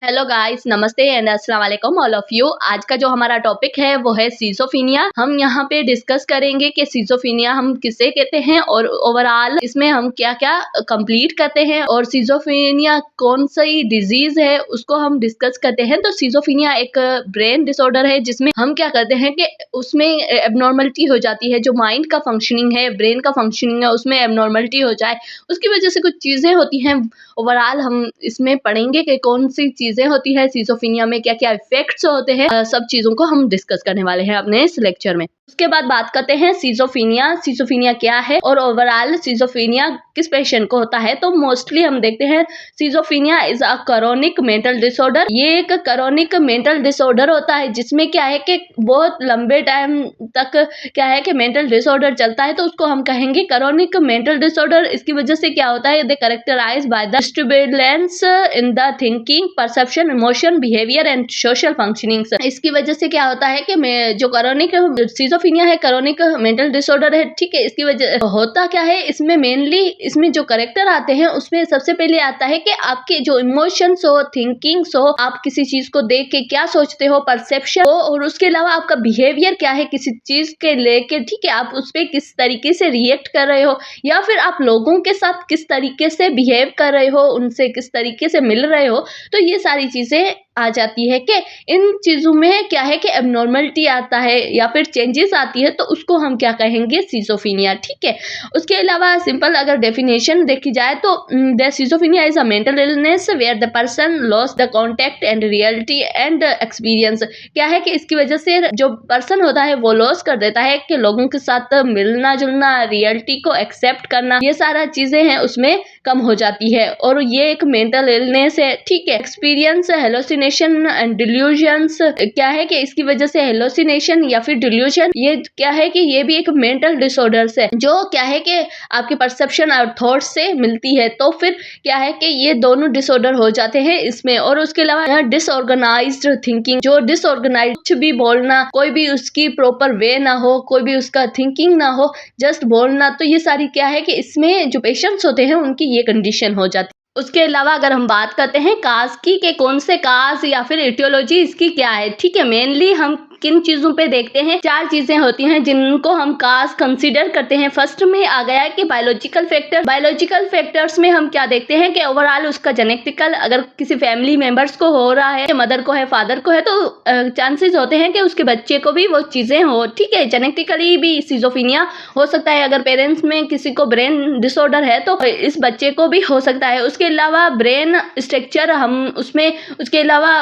Hello guys, नमस्ते and अस्सलाम वालेकुम ऑल ऑफ यू। आज का जो हमारा टॉपिक है वो है सिजोफ्रेनिया। हम यहाँ पे डिस्कस करेंगे कि सिजोफ्रेनिया हम किसे कहते हैं और ओवरऑल इसमें हम क्या क्या कंप्लीट करते हैं और सिजोफ्रेनिया कौन सी डिजीज है उसको हम डिस्कस करते हैं। तो सिजोफ्रेनिया एक ब्रेन डिसऑर्डर है जिसमें हम क्या करते हैं कि उसमें एबनॉर्मलिटी हो जाती है, जो माइंड का फंक्शनिंग है, ब्रेन का फंक्शनिंग है, उसमें एबनॉर्मलिटी हो जाए, उसकी वजह से कुछ चीजें होती हैं। ओवरऑल हम इसमें पढ़ेंगे कि कौन सी चीजें होती है सिजोफ्रेनिया में, क्या क्या इफेक्ट्स होते हैं, सब चीजों को हम डिस्कस करने वाले हैं अपने इस लेक्चर में। उसके बाद बात करते हैं सिजोफ्रेनिया। सिजोफ्रेनिया क्या है और ओवरऑल सिजोफ्रेनिया किस पेशेंट को होता है। तो मोस्टली हम देखते हैं schizophrenia is a chronic mental disorder. ये एक क्रोनिक मेंटल डिसऑर्डर होता है जिसमें क्या है कि बहुत लंबे टाइम तक क्या है कि मेंटल डिसऑर्डर चलता है, तो उसको हम कहेंगे क्रोनिक मेंटल डिसऑर्डर। इसकी वजह से क्या होता है, they characterized by the disturbance in the thinking, perception, emotion, behaviour and social functioning. इसकी वजह से क्या होता है कि जो क्रोनिक सिजोफ्रेनिया है, क्रोनिक मेंटल डिसऑर्डर है, ठीक है। इसकी वजह होता क्या है, इसमें मेनली इसमें जो करेक्टर आते हैं उसमें सबसे पहले आता है कि आपके जो इमोशंस हो, थिंकिंग्स हो, आप किसी चीज को देख के क्या सोचते हो, परसेप्शन हो, और उसके अलावा आपका बिहेवियर क्या है किसी चीज के लेके, ठीक है, आप उस पर किस तरीके से रिएक्ट कर रहे हो या फिर आप लोगों के साथ किस तरीके से बिहेव कर रहे हो, उनसे किस तरीके से मिल रहे हो। तो ये सारी चीजें आ जाती है कि इन चीजों में क्या है कि एबनॉर्मलिटी आता है या फिर चेंजेस आती है, तो उसको हम क्या कहेंगे, सिजोफ्रेनिया, ठीक है। उसके अलावा सिंपल अगर डेफिनेशन देखी जाए तो the schizophrenia is a mental illness where the person loss the contact and reality and experience. क्या है कि इसकी वजह से जो पर्सन होता है वो लॉस कर देता है कि लोगों के साथ मिलना जुलना, रियलिटी को एक्सेप्ट करना, ये सारा चीजें हैं उसमें कम हो जाती है और ये एक मेंटल इलनेस है, ठीक है। एक्सपीरियंस हेलोसिनेशन एंड डिल्यूजन्स, क्या है कि इसकी वजह से हेलोसिनेशन या फिर डिल्यूजन, ये क्या है कि ये भी एक मेंटल डिसऑर्डर्स है जो क्या है कि आपके परसेप्शन और थॉट्स से मिलती है। तो फिर क्या है कि ये दोनों डिसऑर्डर हो जाते हैं इसमें। और उसके अलावा डिसऑर्गेनाइज्ड थिंकिंग, जो डिसऑर्गेनाइज, कुछ भी बोलना, कोई भी उसकी प्रॉपर वे ना हो, कोई भी उसका थिंकिंग ना हो, जस्ट बोलना, तो ये सारी क्या है कि इसमें जो पेशेंट्स होते हैं उनकी ये कंडीशन हो जाती है। उसके अलावा अगर हम बात करते हैं काज की कि कौन से काज या फिर इटियोलॉजी इसकी क्या है, ठीक है। मेनली हम किन चीजों पे देखते हैं, चार चीजें होती हैं जिनको हम काज कंसीडर करते हैं। फर्स्ट में आ गया कि बायोलॉजिकल फैक्टर। बायोलॉजिकल फैक्टर्स में हम क्या देखते हैं कि ओवरऑल उसका जेनेटिकल, अगर किसी फैमिली मेंबर्स को हो रहा है, मदर को है, फादर को है, तो चांसेस होते हैं कि उसके बच्चे को भी वो चीजें हो, ठीक है। जेनेटिकली भी सिजोफ्रेनिया हो सकता है। अगर पेरेंट्स में किसी को ब्रेन डिसऑर्डर है तो इस बच्चे को भी हो सकता है। उसके अलावा ब्रेन स्ट्रक्चर हम उसमें, उसके अलावा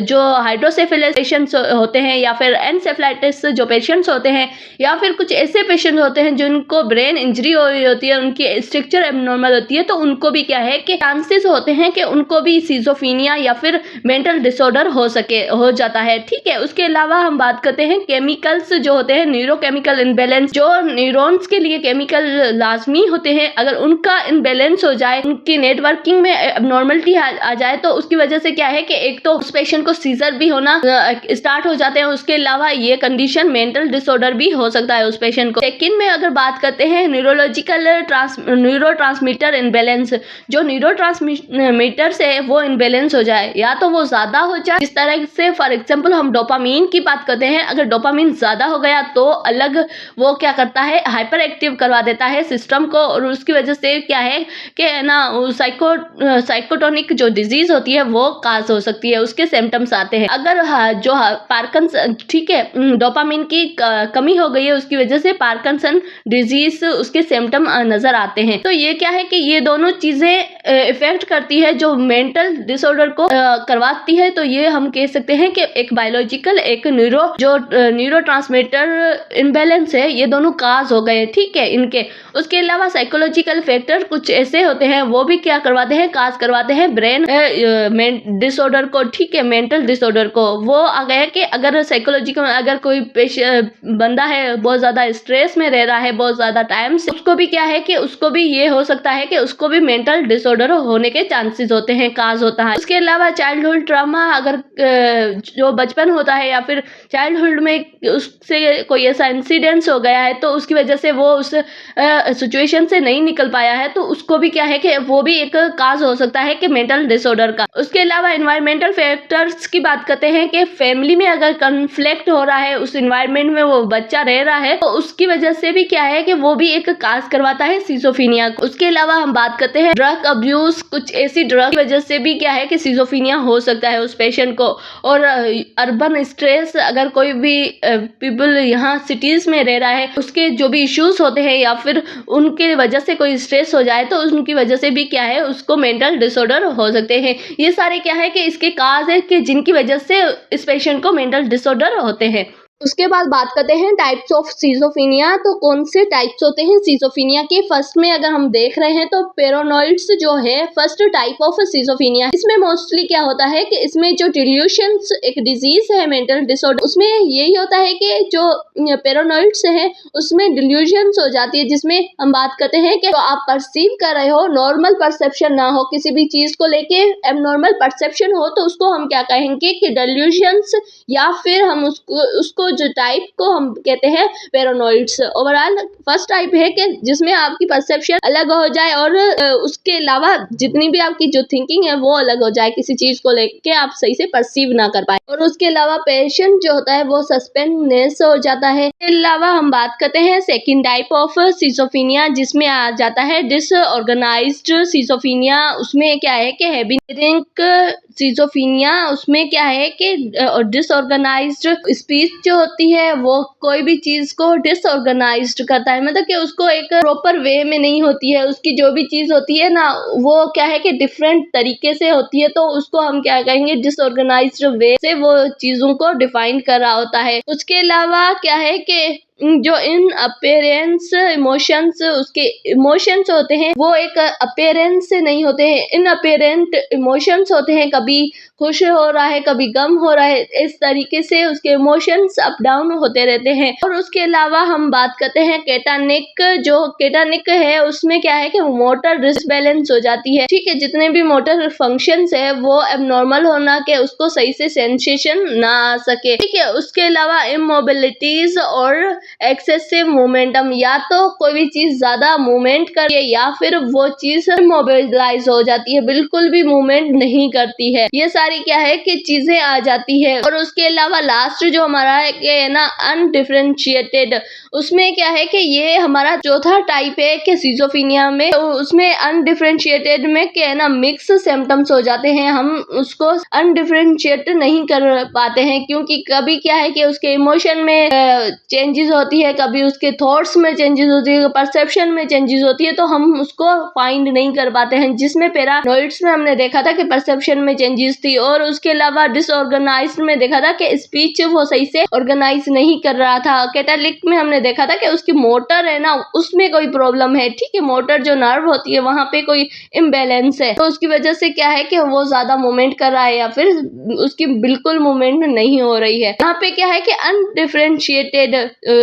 जो हाइड्रोसेफेलस पेशेंट्स होते हैं या फिर एनसेफेलाइटिस जो पेशेंट्स होते हैं या फिर कुछ ऐसे पेशेंट होते हैं जिनको ब्रेन इंजरी हो रही होती है, उनकी स्ट्रक्चर एबनॉर्मल होती है, तो उनको भी क्या है कि चांसेस होते हैं कि उनको भी सिजोफ्रेनिया या फिर मेंटल डिसऑर्डर हो जाता है, ठीक है। उसके अलावा हम बात करते हैं केमिकल्स जो होते हैं, न्यूरोकेमिकल इनबैलेंस, जो न्यूरॉन्स के लिए केमिकल लाजमी होते हैं, अगर उनका इनबैलेंस हो जाए, उनकी नेटवर्किंग में एबनॉर्मलिटी आ जाए, तो उसकी वजह से क्या है कि एक तो उस पेशेंट को सीजर भी होना स्टार्ट हो जाते हैं। उसके अलावा ये कंडीशन मेंटल डिसऑर्डर भी हो सकता है उस पेशेंट को। सेकंड में अगर बात करते हैं न्यूरोलॉजिकल न्यूरोट्रांसमीटर इनबैलेंस, जो न्यूरोट्रांसमीटर है वो इनबैलेंस हो जाए, या तो वो ज्यादा हो जाए, जिस तरह से फॉर एग्जांपल हम डोपामीन की बात करते हैं, अगर डोपामीन ज्यादा हो गया तो अलग वो क्या करता है, हाइपर एक्टिव करवा देता है सिस्टम को, और उसकी वजह से क्या है कि ना साइकोटोनिक जो डिजीज होती है वो काज हो सकती है, उसके सिम्टम्स आते हैं। अगर जो पार्किंसन, ठीक है, डोपामिन की कमी हो गई है, उसकी वजह से पार्किंसन डिजीज उसके सिम्टम नजर आते हैं। तो ये क्या है कि ये दोनों चीजें इफेक्ट करती है जो मेंटल डिसऑर्डर को करवाती है। तो ये हम कह सकते हैं कि एक बायोलॉजिकल, एक न्यूरोट्रांसमीटर इनबैलेंस है, ये दोनों काज हो गए, ठीक है, इनके। उसके अलावा साइकोलॉजिकल फैक्टर कुछ ऐसे होते हैं, वो भी क्या करवाते हैं, काज करवाते हैं ब्रेन डिसऑर्डर को, ठीक है, मेंटल डिसऑर्डर को। वो आ गया कि अगर साइकोलॉजी का अगर कोई बंदा है बहुत ज़्यादा स्ट्रेस में रह रहा है बहुत ज़्यादा टाइम से, उसको भी क्या है कि उसको भी ये हो सकता है कि उसको भी मेंटल डिसऑर्डर होने के चांसेस होते हैं, काज होता है। उसके अलावा चाइल्डहुड ट्रॉमा, अगर जो बचपन होता है या फिर चाइल्डहुड में उससे कोई ऐसा इंसिडेंस हो गया है तो उसकी वजह से वो उस सिचुएशन से नहीं निकल पाया है, तो उसको भी क्या है कि वो भी एक काज हो सकता है कि मेंटल डिसऑर्डर का। उसके अलावा एनवायरमेंटल फैक्टर्स की बात करते हैं कि फैमिली में अगर कन्फ्लिक्ट हो रहा है, उस एनवायरमेंट में वो बच्चा रह रहा है, तो उसकी वजह से भी क्या है कि वो भी एक काज करवाता है सिजोफ्रेनिया। उसके अलावा हम बात करते हैं ड्रग अब्यूज, कुछ ऐसी ड्रग की वजह से भी क्या है कि सिजोफ्रेनिया हो सकता है उस पेशेंट को। और अर्बन स्ट्रेस, अगर कोई भी पीपल यहाँ सिटीज में रह रहा है, उसके जो भी इश्यूज होते हैं या फिर उनके वजह से कोई स्ट्रेस हो जाए तो उनकी वजह से भी क्या है उसको मेंटल डिसऑर्डर हो सकते हैं। ये सारे क्या है कि इसके काज है कि जिनकी वजह से इस पेशेंट को मेंटल डिसऑर्डर होते हैं। उसके बाद बात करते हैं टाइप्स ऑफ सिजोफ्रेनिया। तो कौन से टाइप्स होते हैं सिजोफ्रेनिया के? फर्स्ट में अगर हम देख रहे हैं तो पैरानॉइड्स जो है फर्स्ट टाइप ऑफ सिजोफ्रेनिया। इसमें मोस्टली क्या होता है कि इसमें जो डिल्यूशंस, एक डिजीज है मेंटल डिसऑर्डर, उसमें यही होता है कि जो पैरानॉइड्स है उसमें डिल्यूशंस हो जाती है, जिसमें हम बात करते हैं कि तो आप परसीव कर रहे हो, नॉर्मल परसेप्शन ना हो, किसी भी चीज को लेके एबनॉर्मल परसेप्शन हो, तो उसको हम क्या कहेंगे कि डिल्यूशंस, या फिर हम उसको जो टाइप को हम कहते हैं पैरानॉइड्स। ओवरऑल फर्स्ट टाइप है कि जिसमें आपकी परसेप्शन अलग हो जाए और उसके अलावा जितनी भी आपकी जो थिंकिंग है वो अलग हो जाए, किसी चीज को लेके आप सही से परसीव ना कर पाए। और उसके अलावा पेशेंट जो होता है वो सस्पेंसनेस हो जाता है। इसके अलावा हम बात करते हैं सेकंड टाइप ऑफ सिजोफ्रेनिया, जिसमें आ जाता है डिसऑर्गेनाइज्ड सिजोफ्रेनिया। उसमें क्या है कि हैबिटिंग सिजोफ्रेनिया, उसमें क्या है कि डिसऑर्गेनाइज्ड स्पीच जो होती है वो कोई भी चीज को डिसऑर्गेनाइज्ड करता है, मतलब कि उसको एक प्रॉपर वे में नहीं होती है, उसकी जो भी चीज होती है ना वो क्या है कि डिफरेंट तरीके से होती है, तो उसको हम क्या कहेंगे डिसऑर्गेनाइज्ड वे से वो चीजों को डिफाइन कर रहा होता है। उसके अलावा क्या है कि जो इन अपीयरेंस इमोशंस, उसके इमोशंस होते हैं वो एक अपीयरेंस से नहीं होते हैं, इन अपीयरेंट इमोशंस होते हैं, कभी खुश हो रहा है कभी गम हो रहा है, इस तरीके से उसके इमोशंस अप डाउन होते रहते हैं। और उसके अलावा हम बात करते हैं केटानिक। जो केटानिक है उसमें क्या है कि मोटर डिसबैलेंस हो जाती है, ठीक है, जितने भी मोटर फंक्शंस है वो एबनॉर्मल होना के उसको सही से सेंसेशन ना आ सके, ठीक है। उसके अलावा इमोबिलिटीज और एक्सेसिव मोमेंटम, या तो कोई भी चीज ज्यादा मूवमेंट करे या फिर वो चीज मोबिलाइज हो जाती है, बिल्कुल भी मूवमेंट नहीं करती है, ये सारी क्या है कि चीजें आ जाती है। और उसके अलावा लास्ट जो हमारा है ना अनडिफरेंशिएटेड, उसमें क्या है कि ये हमारा चौथा टाइप है कि सिजोफ्रेनिया में, तो उसमें अनडिफरेंशिएटेड में क्या है ना मिक्स सिम्टम्स हो जाते हैं, हम उसको अनडिफरेंशिएट नहीं कर पाते हैं, क्योंकि कभी क्या है कि उसके इमोशन में चेंजेस होती है, कभी उसके थॉट्स में चेंजेस होती है, परसेप्शन में चेंजेस होती है, तो हम उसको फाइंड नहीं कर पाते हैं। जिसमें पैरानॉइड्स में हमने देखा था कि परसेप्शन में चेंजेस थी, और उसके अलावा डिसऑर्गेनाइज्ड में देखा था कि स्पीच वो सही से ऑर्गेनाइज नहीं कर रहा था। कैटालिक में हमने देखा था कि उसकी मोटर है ना उसमें कोई प्रॉब्लम है, ठीक है, मोटर जो नर्व होती है वहां पे कोई इम्बैलेंस है, तो उसकी वजह से क्या है कि वो ज्यादा मूवमेंट कर रहा है या फिर उसकी बिल्कुल मूवमेंट नहीं हो रही है। यहाँ पे क्या है कि अनडिफरेंशिएटेड,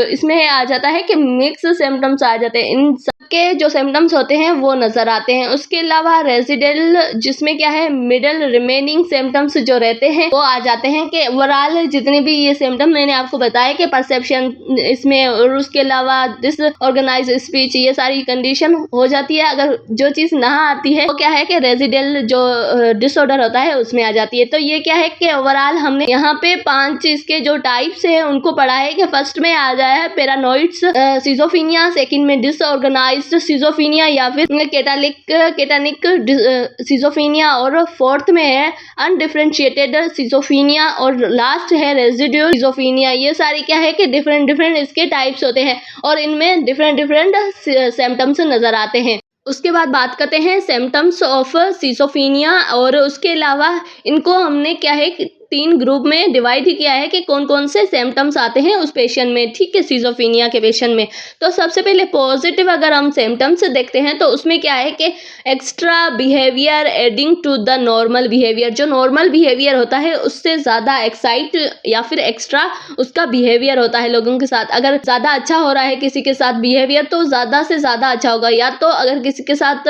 इसमें आ जाता है कि मिक्स सिम्टम्स आ जाते हैं, इन सबके जो सिम्टम्स होते हैं वो नजर आते हैं। उसके अलावा रेजिडल, जिसमें क्या है मिडल रिमेनिंग सिम्टम्स जो रहते हैं वो आ जाते हैं, कि ओवरऑल जितने भी ये सिम्टम मैंने आपको बताया कि परसेप्शन इसमें, और उसके अलावा डिसऑर्गेनाइज स्पीच, ये सारी कंडीशन हो जाती है। अगर जो चीज ना आती है वो क्या है कि रेजिडल जो डिसऑर्डर होता है उसमें आ जाती है। तो ये क्या है कि ओवरऑल हमने यहाँ पे 5 इसके जो टाइप्स है उनको पढ़ा है, कि फर्स्ट में आ जाए है पैरानॉइड्स सिजोफ्रेनिया, सेकंड में डिसऑर्गेनाइज्ड सिजोफ्रेनिया या फिर केटानिक सिजोफ्रेनिया, और फोर्थ में है अनडिफरेंशिएटेड सिजोफ्रेनिया, और लास्ट है रेजिडुअल सिजोफ्रेनिया। ये सारी क्या है कि डिफरेंट इसके टाइप्स होते हैं और इनमें डिफरेंट सिम्टम्स नजर आते हैं। उसके बाद बात करते हैं सिम्टम्स ऑफ सिजोफ्रेनिया, और उसके अलावा इनको हमने क्या है 3 ग्रुप में डिवाइड ही किया है कि कौन-कौन से सिम्पटम्स आते हैं उस पेशेंट में, ठीक है, सिज़ोफ्रेनिया के पेशेंट में। तो सबसे पहले पॉजिटिव अगर हम सिम्पटम्स देखते हैं तो उसमें क्या है कि extra behaviour adding to the normal behaviour, जो नॉर्मल बिहेवियर होता है उससे ज़्यादा एक्साइट या फिर एक्स्ट्रा उसका बिहेवियर होता है लोगों के साथ। अगर ज़्यादा अच्छा हो रहा है किसी के साथ बिहेवियर तो ज़्यादा से ज़्यादा अच्छा होगा, या तो अगर किसी के साथ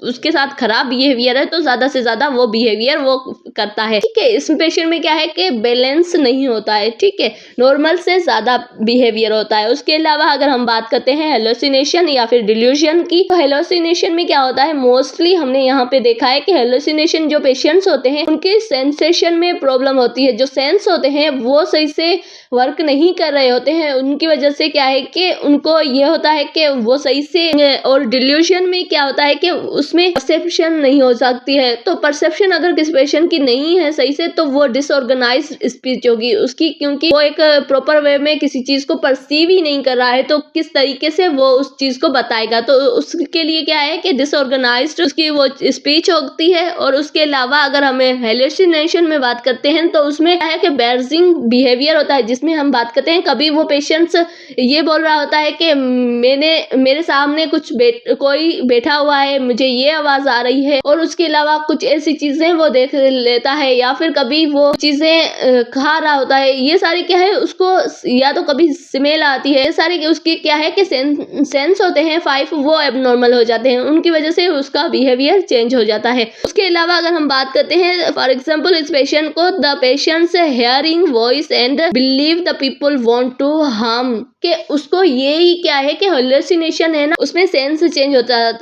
उसके साथ खराब बिहेवियर है तो ज़्यादा से ज़्यादा वो बिहेवियर वो करता है, ठीक है। इस पेशेंट में क्या है कि बैलेंस नहीं होता है, ठीक है, नॉर्मल से ज़्यादा बिहेवियर होता है। उसके अलावा अगर हम बात करते हैं हेलुसिनेशन या फिर डिल्यूजन की, तो हेलुसिनेशन में क्या होता है, मोस्टली हमने यहाँ पे देखा है कि हेलुसिनेशन जो पेशेंट्स होते हैं उनके सेंसेशन में प्रॉब्लम होती है, जो सेंस होते हैं वो सही से वर्क नहीं कर रहे होते हैं, उनकी वजह से क्या है कि उनको ये होता है कि वो सही से, और डिल्यूजन में क्या होता है कि उसमें परसेप्शन नहीं हो सकती है। तो परसेप्शन अगर किसी पेशेंट की नहीं है सही से तो वो डिसऑर्गेनाइज्ड स्पीच होगी उसकी, क्योंकि वो एक प्रॉपर वे में किसी चीज को परसीव ही नहीं कर रहा है तो किस तरीके से वो उस चीज को बताएगा। तो उसके लिए क्या है कि डिसऑर्गेनाइज्ड उसकी वो स्पीच होती है। और उसके अलावा अगर हमें हेलुसिनेशन में बात करते हैं तो उसमें क्या है कि बैर्जिंग बिहेवियर होता है, जिसमें हम बात करते हैं कभी वो पेशेंट्स ये बोल रहा होता है कि मेरे सामने कोई बैठा हुआ है, मुझे ये आवाज आ रही है, और उसके अलावा कुछ ऐसी चीजें वो देख लेता है, या फिर कभी वो चीजें खा रहा होता है। ये सारी क्या है उसको, या तो कभी स्मेल आती है, ये सारी उसकी क्या है कि सेंस होते हैं 5 वो एबनॉर्मल हो जाते हैं, उनकी वजह से उसका बिहेवियर चेंज हो जाता है। उसके अलावा अगर हम बात करते हैं फॉर एग्जाम्पल इस पेशेंट को, the patients hearing voice and believe the people want to harm, कि उसको ये ही क्या है कि हेलुसिनेशन है ना, उसमें सेंस चेंज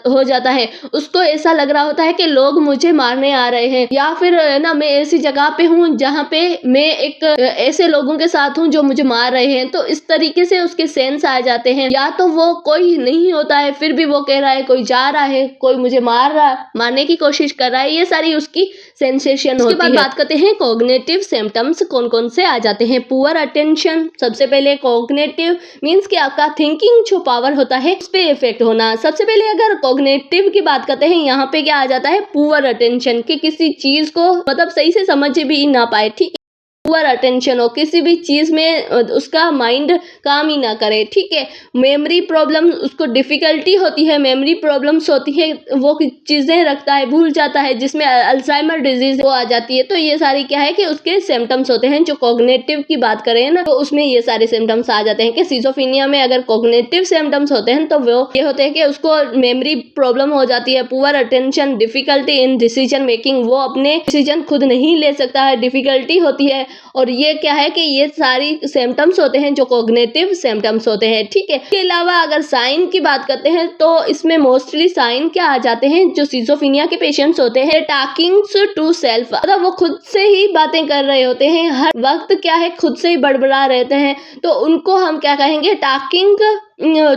हो जाता है। उसको ऐसा लग रहा होता है कि लोग मुझे मारने आ रहे हैं, या फिर ना मैं ऐसी जगह पे हूँ जहाँ पे मैं एक ऐसे लोगों के साथ हूँ जो मुझे मार रहे हैं। तो इस तरीके से उसके सेंस आ जाते हैं, या तो वो कोई नहीं होता है फिर भी वो कह रहा है कोई जा रहा है, कोई मुझे मारने की कोशिश कर रहा है, ये सारी उसकी सेंसेशन होती है। उसके बाद बात करते हैं कॉग्निटिव सिम्टम्स कौन कौन से आ जाते हैं। पुअर अटेंशन, सबसे पहले कॉग्निटिव मीन्स कि आपका थिंकिंग जो पावर होता है उस पे इफेक्ट होना। सबसे पहले अगर कॉग्निटिव की बात करते हैं, यहाँ पे क्या आ जाता है, पुअर अटेंशन, कि किसी चीज को मतलब सही से समझ भी ना पाए, ठीक, पुअर अटेंशन हो, किसी भी चीज में उसका माइंड काम ही ना करे, ठीक है। मेमोरी प्रॉब्लम, उसको डिफिकल्टी होती है, मेमोरी प्रॉब्लम्स होती है, वो चीजें रखता है, भूल जाता है, जिसमें अल्जाइमर डिजीज वो आ जाती है। तो ये सारी क्या है कि उसके सिम्टम्स होते हैं। जो कॉग्निटिव की बात करें ना तो उसमें ये सारे सिम्टम्स आ जाते हैं कि सिज़ोफ्रेनिया में अगर कॉग्निटिव सिम्टम्स होते हैं तो वो ये होते हैं कि उसको मेमोरी प्रॉब्लम हो जाती है, poor attention, difficulty in decision making, वो अपने डिसीजन खुद नहीं ले सकता है, डिफिकल्टी होती है। और ये क्या है कि ये सारी सिम्टम्स होते हैं जो कॉग्निटिव सिम्टम्स होते हैं, ठीक है। इसके अलावा अगर साइन की बात करते हैं तो इसमें मोस्टली साइन क्या आ जाते हैं, जो सिज़ोफ्रेनिया के पेशेंट्स होते हैं, टॉकिंग्स टू सेल्फ, मतलब वो खुद से ही बातें कर रहे होते हैं, हर वक्त क्या है खुद से ही बड़बड़ा रहते हैं, तो उनको हम क्या कहेंगे, टॉकिंग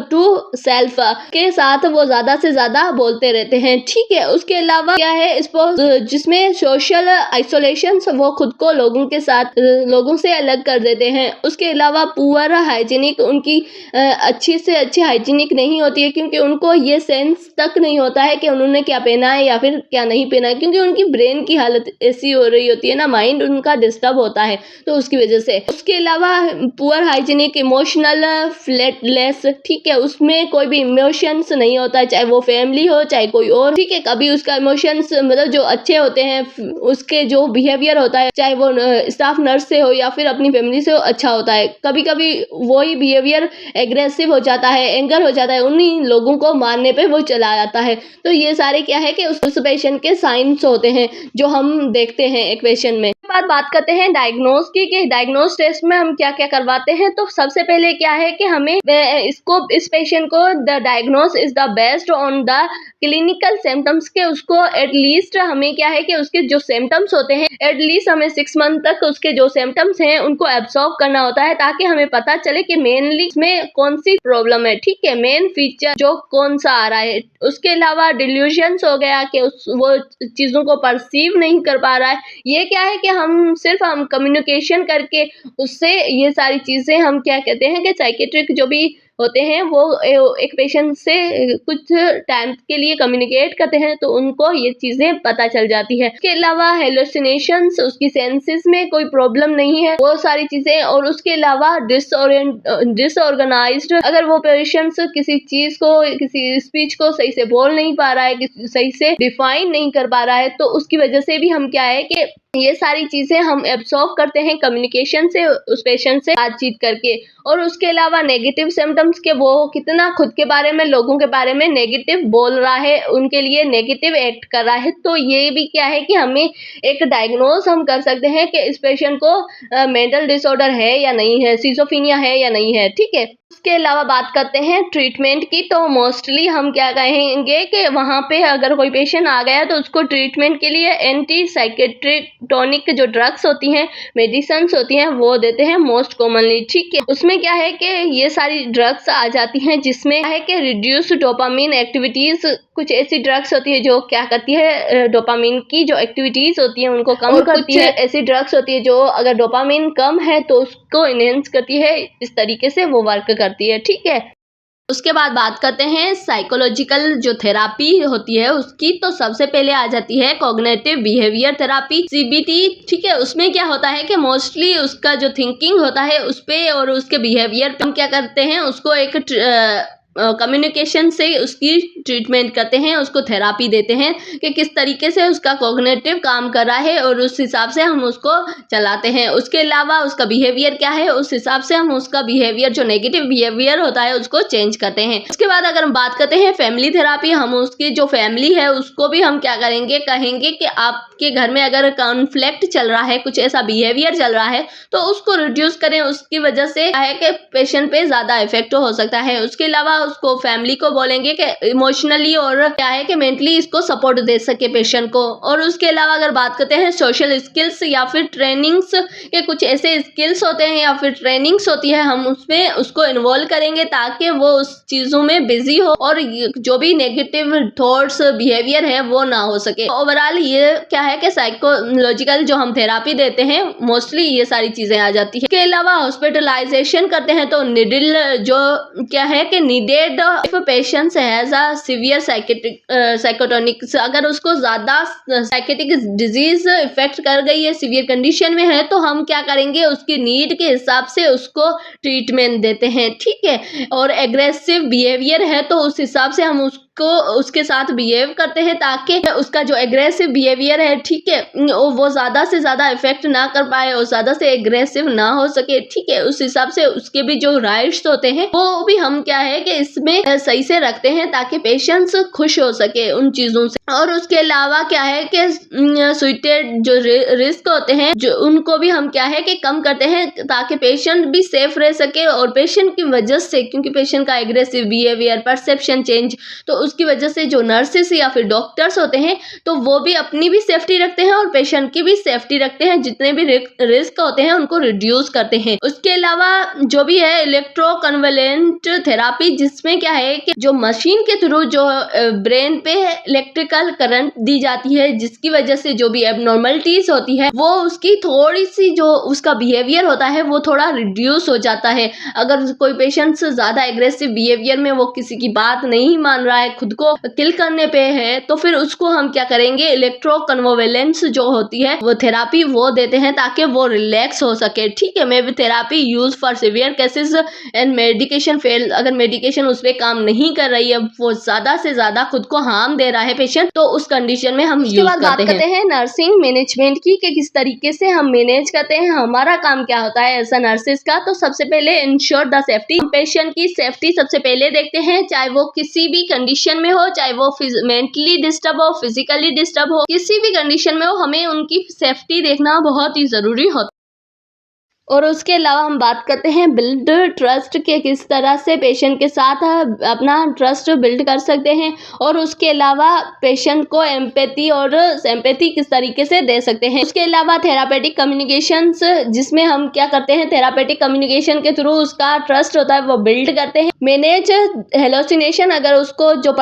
टू सेल्फ के साथ वो ज्यादा से ज्यादा बोलते रहते हैं, ठीक है। उसके अलावा क्या है जिसमें सोशल आइसोलेशन, वो खुद को लोगों से अलग कर देते हैं। उसके अलावा पुअर हाइजीनिक, उनकी अच्छी से अच्छी हाइजीनिक नहीं होती है, क्योंकि उनको ये सेंस तक नहीं होता है कि उन्होंने क्या पहना है या फिर क्या नहीं पहना है, क्योंकि उनकी ब्रेन की हालत ऐसी हो रही होती है ना, माइंड उनका डिस्टर्ब होता है, तो उसकी वजह से। उसके अलावा पुअर हाइजीनिक, इमोशनल फ्लैटलेस, ठीक है, उसमें कोई भी इमोशंस नहीं होता है, चाहे वो फैमिली हो चाहे कोई और, ठीक है। कभी उसका इमोशंस मतलब जो अच्छे होते हैं, उसके जो बिहेवियर होता है, चाहे वो स्टाफ नर्स से हो या फिर अपनी फैमिली से हो, अच्छा होता है। कभी कभी वही बिहेवियर एग्रेसिव हो जाता है, एंगर हो जाता है, उन्हीं लोगों को मारने पे वो चला जाता है। तो ये सारे क्या है कि उस पेशेंट के साइंस होते हैं जो हम देखते हैं एक पेशेंट में। बात करते हैं डायग्नोस की, कि डायग्नोस टेस्ट में हम क्या क्या करवाते हैं। तो सबसे पहले क्या है कि हमें इस पेशेंट को the diagnose is the best on the clinical symptoms, के उसको एटलीस्ट हमें क्या है कि उसके जो सिम्टम्स होते हैं एटलीस्ट हमें 6 मंथ तक उसके जो सिम्टम्स हैं उनको एब्सॉर्ब करना होता है, ताकि हमें पता चले कि मेनली इसमें कौन सी प्रॉब्लम है, ठीक है, मेन फीचर जो कौन सा आ रहा है। उसके अलावा डिल्यूजन्स हो गया कि वो चीजों को परसीव नहीं कर पा रहा है, ये क्या है कि हम कम्युनिकेशन करके उससे ये सारी चीजें हम क्या कहते हैं कि साइकेट्रिक जो भी होते हैं वो एक पेशेंट से कुछ टाइम के लिए कम्युनिकेट करते हैं तो उनको ये चीजें पता चल जाती है। इसके अलावा हेलुसिनेशंस, उसकी सेंसेस में कोई प्रॉब्लम नहीं है, वो सारी चीजें। और उसके अलावा डिसऑर्गेनाइज्ड, अगर वो पेशेंट किसी चीज को, किसी स्पीच को सही से बोल नहीं पा रहा है, सही से डिफाइन नहीं कर पा रहा है, तो उसकी वजह से भी हम क्या है कि ये सारी चीजें हम एब्सॉर्ब करते हैं कम्युनिकेशन से, उस पेशेंट से बातचीत करके। और उसके अलावा नेगेटिव सिम्टम्स के, वो कितना खुद के बारे में, लोगों के बारे में नेगेटिव बोल रहा है, उनके लिए नेगेटिव एक्ट कर रहा है, तो ये भी क्या है कि हमें एक डायग्नोज हम कर सकते हैं कि इस पेशेंट को मेंटल डिसऑर्डर है या नहीं है, सिजोफ्रेनिया है या नहीं है। ठीक है, उसके अलावा बात करते हैं ट्रीटमेंट की। तो मोस्टली हम क्या कहेंगे कि वहाँ पे अगर कोई पेशेंट आ गया तो उसको ट्रीटमेंट के लिए एंटी साइकेट्रिक जो ड्रग्स होती हैं, मेडिसिन्स होती हैं, वो देते हैं मोस्ट कॉमनली। ठीक है, उसमें क्या है कि ये सारी ड्रग्स आ जाती हैं जिसमें है कि रिड्यूस डोपामिन एक्टिविटीज। कुछ ऐसी ड्रग्स होती है जो क्या करती है, डोपामिन की जो एक्टिविटीज होती है उनको कम करती है। ऐसी ड्रग्स होती है जो अगर डोपामिन कम है तो उसको इनहेंस करती है, इस तरीके से वो वर्क करती है। ठीक है, उसके बाद बात करते हैं साइकोलॉजिकल जो थेरापी होती है उसकी। तो सबसे पहले आ जाती है कॉग्निटिव बिहेवियर थेरापी, CBT। ठीक है, उसमें क्या होता है कि मोस्टली उसका जो थिंकिंग होता है उस पे और उसके बिहेवियर पे हम क्या करते हैं, उसको एक कम्युनिकेशन से उसकी ट्रीटमेंट करते हैं, उसको थेरापी देते हैं कि किस तरीके से उसका कॉग्निटिव काम कर रहा है और उस हिसाब से हम उसको चलाते हैं। उसके अलावा उसका बिहेवियर क्या है, उस हिसाब से हम उसका बिहेवियर, जो नेगेटिव बिहेवियर होता है, उसको चेंज करते हैं। उसके बाद अगर हम बात करते हैं फैमिली थेरापी, हम उसकी जो फैमिली है उसको भी हम क्या करेंगे, कहेंगे कि आपके घर में अगर कॉन्फ्लिक्ट चल रहा है, कुछ ऐसा बिहेवियर चल रहा है, तो उसको रिड्यूस करें। उसकी वजह से क्या है कि पेशेंट पे ज्यादा इफेक्ट हो सकता है। उसके अलावा उसको फैमिली को बोलेंगे कि इमोशनली और क्या है कि मेंटली इसको सपोर्ट दे सके पेशेंट को। और उसके अलावा अगर बात करते हैं सोशल स्किल्स या फिर ट्रेनिंग्स के, कुछ ऐसे स्किल्स होते हैं या फिर ट्रेनिंग्स होती है, हम उसमें उसको इन्वॉल्व करेंगे ताकि वो उस चीजों में बिजी हो और जो भी नेगेटिव थॉट्स, बिहेवियर है वो ना हो सके। ओवरऑल ये क्या है कि साइकोलॉजिकल जो हम थेरापी देते हैं मोस्टली ये सारी चीजें आ जाती है। इसके अलावा हॉस्पिटलाइजेशन करते हैं तो निडिल जो क्या है कि needed if patient has a severe psychotic, अगर उसको ज्यादा साइकेटिक डिजीज इफेक्ट कर गई है, सीवियर कंडीशन में है, तो हम क्या करेंगे, उसकी नीड के हिसाब से उसको ट्रीटमेंट देते हैं। ठीक है, और एग्रेसिव बिहेवियर है तो उस हिसाब से हम उसको उसके साथ बिहेव करते हैं ताकि उसका जो एग्रेसिव बिहेवियर है, ठीक है, वो ज्यादा से ज्यादा इफेक्ट ना कर पाए और ज्यादा से एग्रेसिव ना हो सके। ठीक है, उस हिसाब से उसके भी जो राइट्स होते हैं वो भी हम क्या है कि इसमें सही से रखते हैं ताकि पेशेंट्स खुश हो सके उन चीजों से। और उसके अलावा क्या है कि सुइटेड जो रिस्क होते हैं जो उनको भी हम क्या है कि कम करते हैं ताकि पेशेंट भी सेफ रह सके। और पेशेंट की वजह से, क्योंकि पेशेंट का एग्रेसिव बिहेवियर, परसेप्शन चेंज, तो उसकी वजह से जो नर्सेस या फिर डॉक्टर्स होते हैं तो वो भी अपनी भी सेफ्टी रखते हैं और पेशेंट की भी सेफ्टी रखते हैं, जितने भी रिस्क होते हैं उनको रिड्यूस करते हैं। उसके अलावा जो भी है इलेक्ट्रोकन्वलेंट थेरापी, जिसमें क्या है कि जो मशीन के थ्रू जो ब्रेन पे इलेक्ट्रिकल करंट दी जाती है, जिसकी वजह से जो भी एबनॉर्मलिटीज होती है वो उसकी थोड़ी सी जो उसका बिहेवियर होता है वो थोड़ा रिड्यूस हो जाता है। अगर कोई पेशेंट ज्यादा एग्रेसिव बिहेवियर में, वो किसी की बात नहीं मान रहा है, खुद को किल करने पे है, तो फिर उसको हम क्या करेंगे, इलेक्ट्रोकन्वलेंस जो होती है वो थेरापी वो देते हैं ताकि वो रिलैक्स हो सके। ठीक है, may be therapy use for severe cases and medication fail, अगर मेडिकेशन उस पर काम नहीं कर रही है, वो ज्यादा से ज्यादा खुद को हार्म दे रहा है पेशेंट, तो उस कंडीशन में हम यूज करते हैं। नर्सिंग मैनेजमेंट की कि किस तरीके से हम मैनेज करते हैं, हमारा काम क्या होता है ऐसा नर्सेस का। तो सबसे पहले इंश्योर द सेफ्टी, पेशेंट की सेफ्टी सबसे पहले देखते हैं, चाहे वो किसी भी कंडीशन में हो, चाहे वो मेंटली डिस्टर्ब हो, फिजिकली डिस्टर्ब हो, किसी भी कंडीशन में हो, हमें उनकी सेफ्टी देखना बहुत ही जरूरी होता है। और उसके अलावा हम बात करते हैं बिल्ड ट्रस्ट के, किस तरह से पेशेंट के साथ अपना ट्रस्ट बिल्ड कर सकते हैं। और उसके अलावा पेशेंट को एम्पैथी और सिंपैथी किस तरीके से दे सकते हैं। उसके अलावा थेरापेटिक कम्युनिकेशंस, जिसमें हम क्या करते हैं, थेरापेटिक कम्युनिकेशन के थ्रू उसका ट्रस्ट होता है वो बिल्ड करते हैं। मैनेज हेलोसिनेशन, अगर उसको जो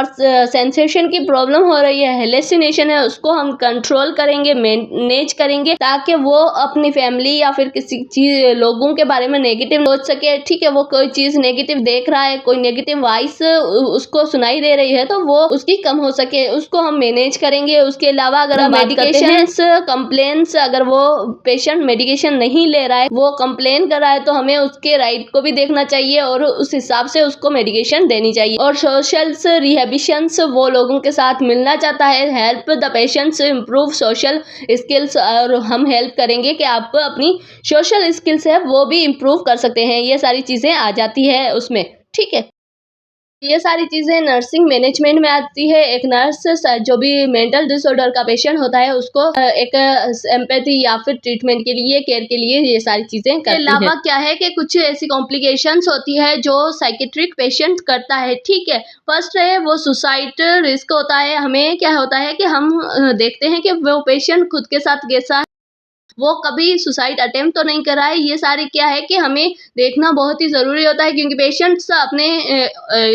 सेंसेशन की प्रॉब्लम हो रही है, हेलोसिनेशन है, उसको हम कंट्रोल करेंगे, मैनेज करेंगे ताकि वो अपनी फैमिली या फिर किसी चीज लोगों के बारे में नेगेटिव सोच सके, ठीक है, वो कोई चीज़ नेगेटिव देख रहा है, कोई नेगेटिव वॉइस उसको सुनाई दे रही है, तो वो उसकी कम हो सके, उसको हम मैनेज करेंगे। उसके अलावा अगर हम मेडिकेशंस कंप्लेंट्स, अगर वो पेशेंट मेडिकेशन नहीं ले रहा है, वो कंप्लेन कर रहा है, तो हमें उसके राइट को भी देखना चाहिए और उस हिसाब से उसको मेडिकेशन देनी चाहिए। और सोशल्स रिहेबिशंस, वो लोगों के साथ मिलना चाहता है, help the patients improve social skills, और हम हेल्प करेंगे कि आप अपनी सोशल स्किल्स है वो भी इम्प्रूव कर सकते हैं। ये सारी चीज़ें आ जाती है उसमें, ठीक है। ये सारी चीज़ें नर्सिंग मैनेजमेंट में आती है। एक नर्स जो भी मेंटल डिसऑर्डर का पेशेंट होता है उसको एक एम्पैथी या फिर ट्रीटमेंट के लिए, केयर के लिए ये सारी चीज़ें करती है। अलावा क्या है कि कुछ ऐसी कॉम्प्लिकेशंस होती है जो साइकेट्रिक पेशेंट करता है, ठीक है। फर्स्ट है वो सुसाइड रिस्क होता है। हमें क्या होता है कि हम देखते हैं कि वो पेशेंट खुद के साथ कैसा, वो कभी सुसाइड अटेम्प्ट तो नहीं कर रहा है। ये सारी क्या है कि हमें देखना बहुत ही ज़रूरी होता है, क्योंकि पेशेंट्स अपने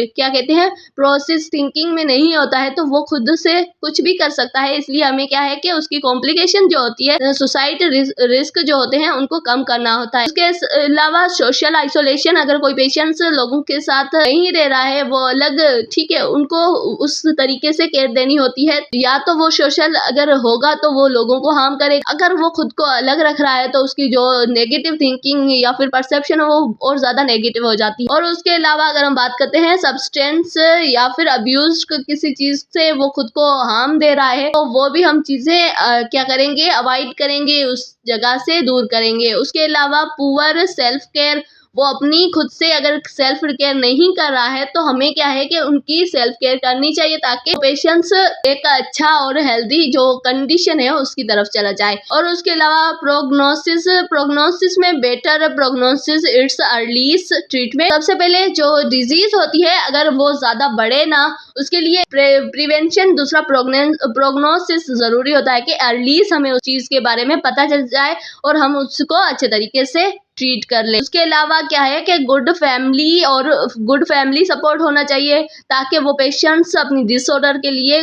क्या कहते हैं प्रोसेस थिंकिंग में नहीं होता है, तो वो खुद से कुछ भी कर सकता है। इसलिए हमें क्या है कि उसकी कॉम्प्लिकेशन जो होती है, सुसाइड रिस्क जो होते हैं, उनको कम करना होता है। उसके अलावा सोशल आइसोलेशन, अगर कोई पेशेंट्स लोगों के साथ नहीं रह रहा है, वो अलग, ठीक है, उनको उस तरीके से केयर देनी होती है। या तो वो सोशल अगर होगा तो वो लोगों को हार्म करेगा, अगर वो खुद को अलग रख रहा है तो उसकी जो नेगेटिव थिंकिंग या फिर परसेप्शन है वो और ज़्यादा नेगेटिव हो जाती है। और उसके अलावा अगर हम बात करते हैं सब्सटेंस या फिर अब्यूज किसी चीज़ से वो खुद को हार्म दे रहा है, तो वो भी हम चीज़ें क्या करेंगे, अवॉइड करेंगे, उस जगह से दूर करेंगे। उसके अलावा पुअर सेल्फ केयर, वो अपनी खुद से अगर सेल्फ केयर नहीं कर रहा है तो हमें क्या है कि उनकी सेल्फ केयर करनी चाहिए, ताकि पेशेंट्स एक अच्छा और हेल्दी जो कंडीशन है उसकी तरफ चला जाए। और उसके अलावा प्रोग्नोसिस में better prognosis it's earliest treatment. सबसे पहले जो डिजीज होती है अगर वो ज़्यादा बढ़े ना, उसके लिए प्रिवेंशन, दूसरा प्रोग्नोसिस ज़रूरी होता है कि अर्लीस्ट हमें उस चीज़ के बारे में पता चल जाए और हम उसको अच्छे तरीके से ट्रीट कर ले। उसके अलावा क्या है कि गुड फैमिली सपोर्ट होना चाहिए, ताकि वो पेशेंट्स अपनी डिसऑर्डर के लिए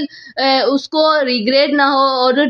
उसको रिग्रेट ना हो और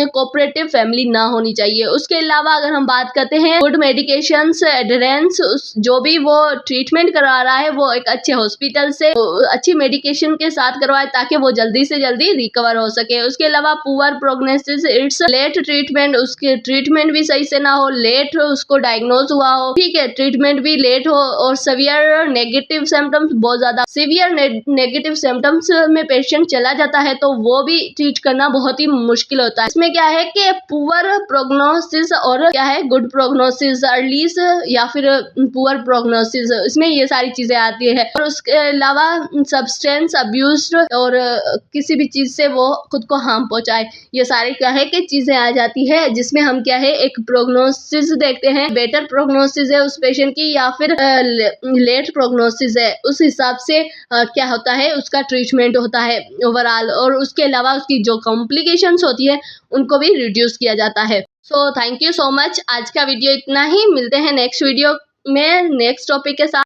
कोऑपरेटिव फैमिली ना होनी चाहिए। उसके अलावा अगर हम बात करते हैं गुड मेडिकेशंस एडहेरेंस, जो भी वो ट्रीटमेंट करा रहा है वो एक अच्छे हॉस्पिटल से अच्छी मेडिकेशन के साथ करवाए, ताकि वो जल्दी से जल्दी रिकवर हो सके। उसके अलावा poor prognosis it's late treatment, उसके ट्रीटमेंट भी सही से ना हो, लेट उसको डायग्नोज हुआ हो, ठीक है, ट्रीटमेंट भी लेट हो, और सीवियर नेगेटिव सिम्टम्स, बहुत ज्यादा सीवियर नेगेटिव सिम्टम्स में पेशेंट चला जाता है तो वो भी ट्रीट करना बहुत ही मुश्किल होता है। इसमें क्या है कि पुअर प्रोग्नोसिस और क्या है गुड प्रोग्नोसिस, अर्लीस्ट या फिर पुअर प्रोग्नोसिस, इसमें ये सारी चीजें आती है। और उसके अलावा सब्सटेंस अब्यूज और किसी भी चीज से वो खुद को हार्म पहुंचाए, ये सारी क्या है कि चीजें आ जाती है, जिसमें हम क्या है एक प्रोग्नोसिस देखते हैं, बेटर प्रोग्नोसिस है उस पेशेंट की या फिर लेट प्रोग्नोसिस है, उस हिसाब से क्या होता है उसका ट्रीटमेंट होता है ओवरऑल। और उसके अलावा उसकी जो कॉम्प्लिकेशंस होती है उनको भी रिड्यूस किया जाता है। So thank you so much. आज का वीडियो इतना ही, मिलते हैं नेक्स्ट वीडियो में नेक्स्ट टॉपिक के साथ।